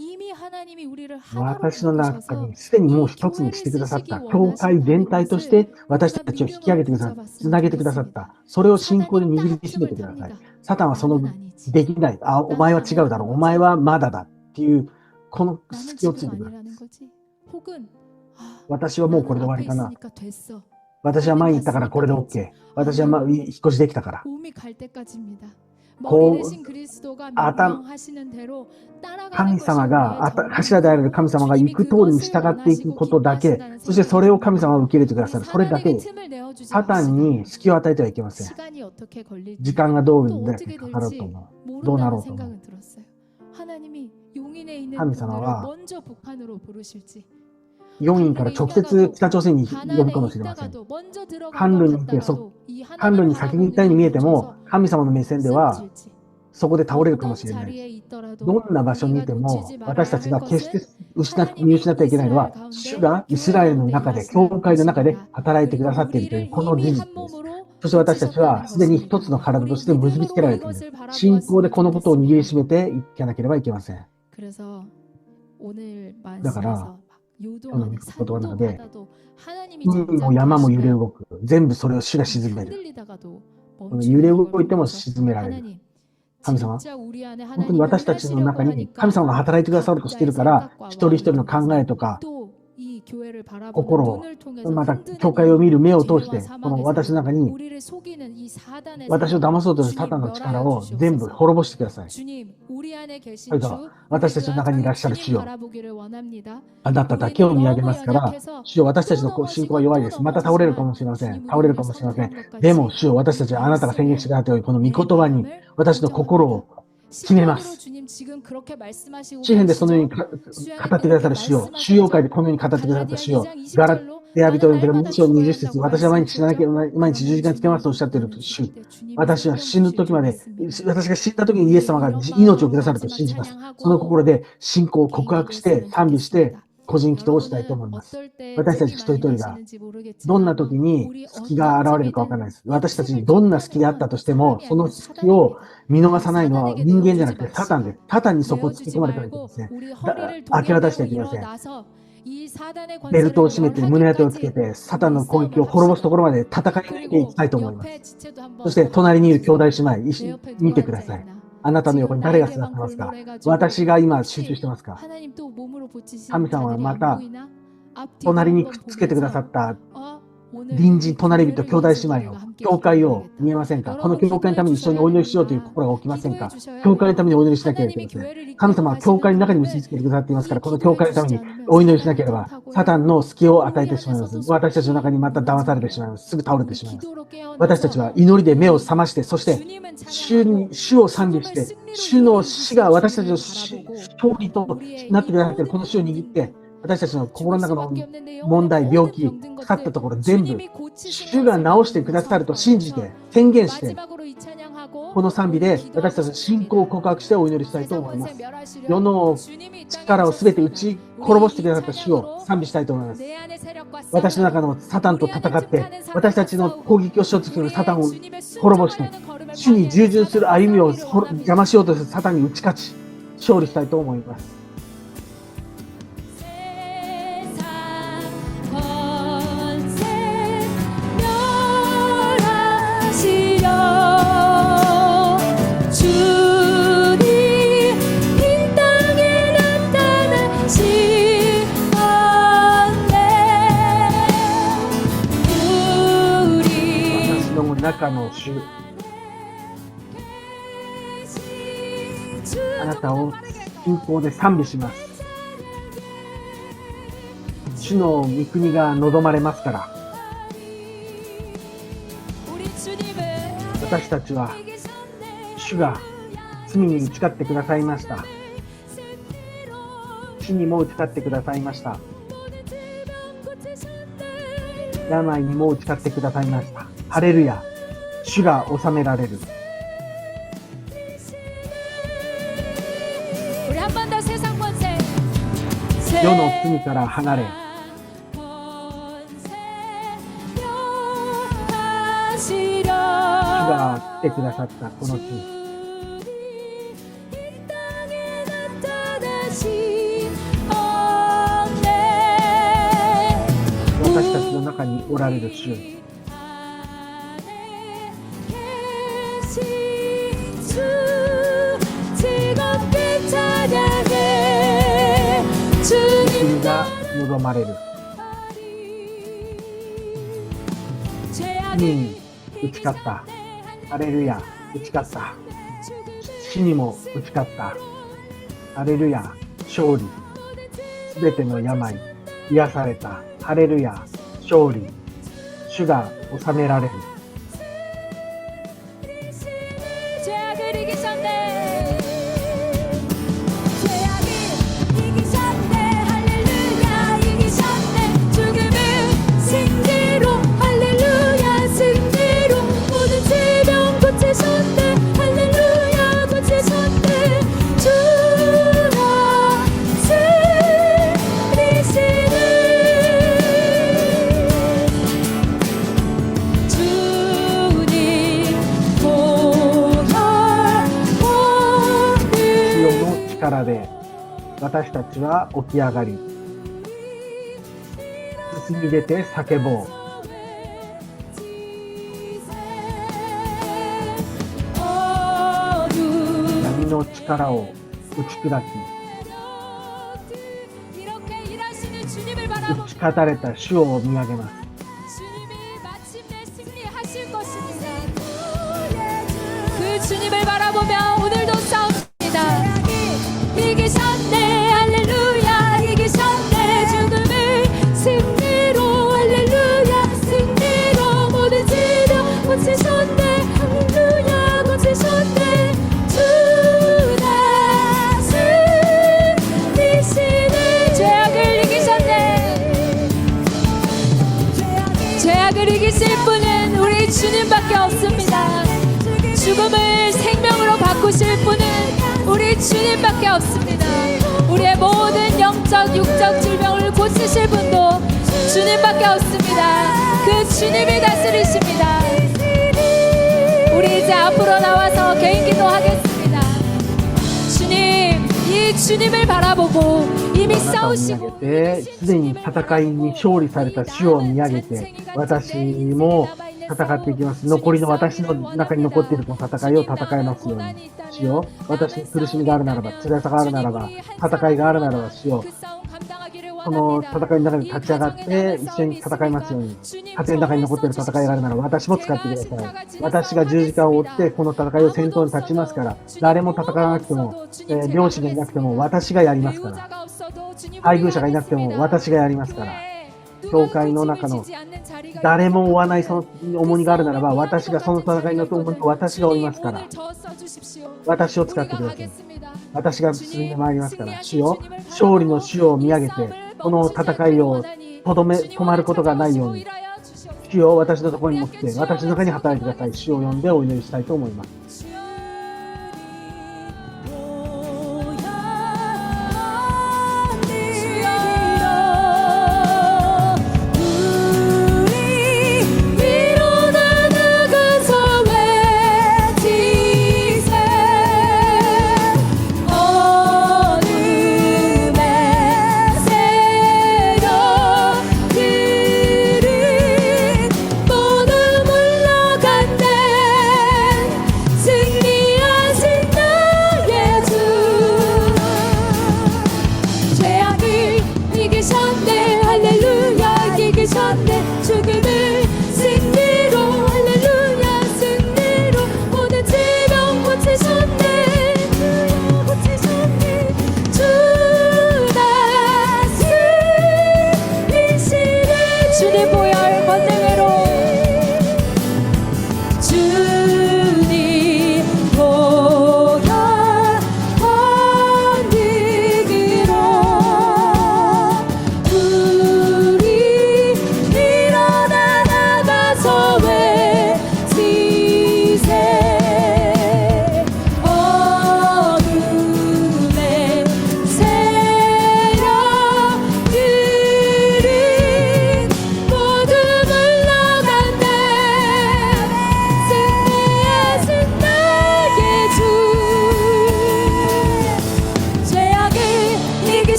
이미 하나님이 우리를 하나로
私の中
묶으셔서
にすでにもう一つにしてくださった、教会全体として私たちを引き上げてくださった、つなげてくださった、それを信仰で握りしめてください。サタンはその
나는 아니지.
できない、あ、お前は違うだろう、お前はまだだっていう、この
나는
隙をつい
지금
てくる。
아니라는 거지. 혹은 아,
私はもうこれで終わ
나는
り
앞에
かな。
있으니까 됐어.
私は前に行ったからこれで OK。私は引っ越しできたから。
몸이 갈 때까지입니다.
고-
머리 대신 그리스도가
아담-
명령하시는 대로 따라가는
神
것이
様が、
우리의
柱である神様が行く通りに従っていくことだけ、そしてそれを神様は受け入れてくださる。それだけ
사단에게
で、
틈을 내어주지
サタン
맙시다.
に隙を与えてはいけません。
시간이 어떻게 걸릴지
時間がどう
또
で
어떻게
かかろうと
될지
思う。どうなろ
모른다는
うと思う。
생각은 들었어요. 하나님이 용인에 있는
하나님
분들을
사나와
먼저 북한으로 부르실지
4人から直接北朝鮮に呼ぶ
가난에
かもしれません。
있다가도 먼저 들어간 것
韓路に行って、
같다가도 이
韓路
하나님을
に先に行ったように見えても、神様の目線では
쓰러질지
そこで倒れるかも
어떤
しれない。
자리에 있더라도
どんな場所にいて
우리가
も
놓치지
私たちが
말아야 할
決して
것은
見失ってはいけないのは、主がイスラエルの中で、教会の中で働いてくださっているというこの事実です。そして私たちはすでに一つの体として結びつけられている。信仰でこのことを握りしめていかなければいけません。
그래서 오늘
다から
말씀에서 막 요동하는
오늘
산도
뭐
바다도 하나님이
海も山も揺れ
잠잠히
動く。全部それを主が沈める。
흔들리다가도
揺れ動
멈추는
いても
걸
沈められる。
하나님
神様、
진짜 우리 안에
本当に
하나님이
私たちの中に神様が働いてくださるとしているから、一人一人の考えとか、
또이 교회를 바라보는
心を
눈을 통해서
また
흔드는
教会を見る目を通して、
죄와
この私の中に
우리를 속이는 이 사단의
私を騙そうとするサタンの力を全部滅ぼしてください。
주님, 우리 안에 계신
それで
주,
は私たちの中にいらっしゃる主
주님
よ、
바라보기를 원합니다.
あなただけを見上げますから、主よ、私たちの信仰は弱いです。また倒れるかもしれません。倒れるかもしれません。でも、主よ、私たちはあなたが宣言してくださったように、この御言葉に私の心を決めます。
주님 지금 그렇게 말씀하시고
詩篇でそのように
계시죠?
語ってくださる主よ、主要会でこのように語ってくださった主よ、ガラ手浴びとるけど、むしろ20節、私は毎日死ななきゃ、毎日10時間つけますとおっしゃっている主。私は死ぬ時まで、私が死んだ時にイエス様が命をくださると信じます。その心で信仰を告白して、賛美して、個人祈祷をしたいと思います。私たち一人一人が、どんな時に隙が現れるかわからないです。私たちにどんな隙があったとしても、その隙を見逃さないのは人間じゃなくてサタンで、サタンにそこを突き込まれたらいけません。明け渡してはいけません。ベルトを締めて胸当てをつけて、サタンの攻撃を滅ぼすところまで戦い抜いていきたいと思います。そして隣にいる兄弟姉妹、見てください。あなたの横に誰が座ってますか？私が今集中してますか？神様はまた隣にくっつけてくださった隣人、隣人、兄弟姉妹を、教会を見えませんか？この教会のために一緒にお祈りしようという心が起きませんか？教会のためにお祈りしなければいけません。神様は教会の中に結びつけてくださっていますから、この教会のためにお祈りしなければ、サタンの隙を与えてしまいます。私たちの中にまた騙されてしまいます。すぐ倒れてしまいます。私たちは祈りで目を覚まして、そして主を賛美して、主の死が私たちの勝利となってくださっているこの主を握って、私たちの心の中の問題、病気、腐ったところ全部、主が治してくださると信じて、宣言して、この賛美で私たちの信仰を告白してお祈りしたいと思います。世の力をすべて打ち滅ぼしてくださった主を賛美したいと思います。私の中のサタンと戦って、私たちの攻撃をしようとするサタンを滅ぼして、主に従順する歩みを邪魔しようとするサタンに打ち勝ち、勝利したいと思います。中の主、あなたを信仰で賛美します。主の御国が望まれますから。私たちは主が罪に打ち勝ってくださいました。死にも打ち勝ってくださいました。病にも打ち勝ってくださいました。ハレルヤ。主が治められる。世の罪から離れ、主が来てくださったこの地。私たちの中におられる主。主が望まれる。罪に打ち勝った。ハレルヤ、打ち勝った。死にも打ち勝った。ハレルヤ、勝利。すべての病、癒された。ハレルヤ、勝利。主が治められる。力で私たちは起き上がり、進み出て叫ぼう。闇の力を打ち砕き、打ち勝たれた主を見上げます。
주님을 바라보며 오늘도 싸웁니다. 이기셨네 할렐루야 이기셨네 죽음을 승리로 할렐루야 승리로 모든 지령 고치셨네 할렐루야 고치셨네 주나 승리시네 죄악을 이기셨네 죄악을 이기실 분은 우리 주님밖에 없습니다. 죽음을 생명으로 바꾸실 분은 우리 주님밖에 없습니다. 우리의 모든 영적 육적 질병을 고치실 분도 주님밖에 없습니다. 그 주님이 다스리십니다. 우리 이제 앞으로 나와서 개인 기도하겠습니다. 주님, 이 주님을 바라보고 이미
あなたを見上
싸우시고
げて、すでに戦いに勝利された主を見上げて、私も戦っていきます。残りの私の中に残っているこの戦いを戦えますように。主よ、私に苦しみがあるならば、辛さがあるならば、戦いがあるならば、主よ、この戦いの中に立ち上がって一緒に戦いますように。家庭の中に残っている戦いがあるなら私も使ってください。私が十字架を追ってこの戦いを先頭に立ちますから、誰も戦わなくても、両親がいなくても私がやりますから。配偶者がいなくても私がやりますから。教会の中の誰も追わないその重荷があるならば、私がその戦いの重荷を私が追いますから。私を使ってください。私が進んでまいりますから。主よ、勝利の主を見上げて、この戦いを止まることがないように。主よ、私のところにも来て、私の中に働いてください。主を呼んでお祈りしたいと思います。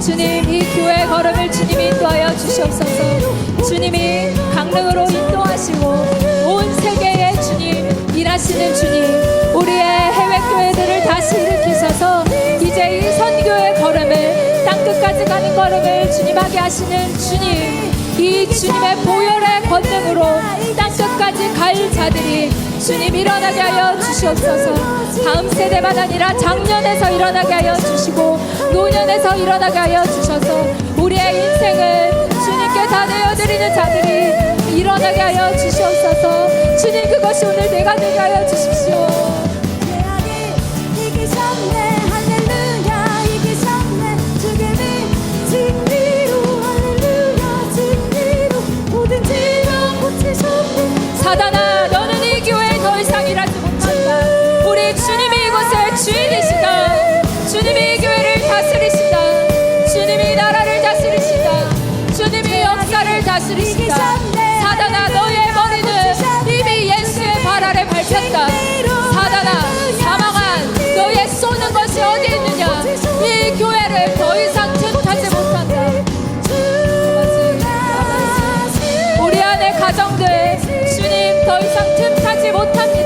주님, 이 교회 걸음을 주님이 인도하여 주시옵소서. 주님이 강릉으로 인도하시고 온 세계에 주님 일하시는 주님, 우리의 해외 교회들을 다시 일으키셔서 이제 이 선교의 걸음을 땅끝까지 가는 걸음을 주님 하게 하시는 주님, 이 주님의 보혈의 권능으로 땅끝까지 갈 자들이 주님 일어나게 하여 주시옵소서. 다음 세대만 아니라 작년에서 일어나게 하여 주시고 노년에서 일어나게 하여 주셔서 우리의 인생을 주님께 다 내어드리는 자들이 일어나게 하여 주시옵소서. 주님, 그것이 오늘 내가 되게 하여 주십시오. 사단아, 너는 이 교회에 더 이상 일하지 못한다. 우리 주님이 이곳의 주인이시다. 주님이 이 교회를 다스리시다. 주님이 이 나라를 다스리시다. 주님이 역사를 다스리시다. 사단아, 너의 머리는 이미 예수의 발 아래 밟혔다. 사단아, 사망한 너의 쏘는 것 더 이상 틈타지 못합니다.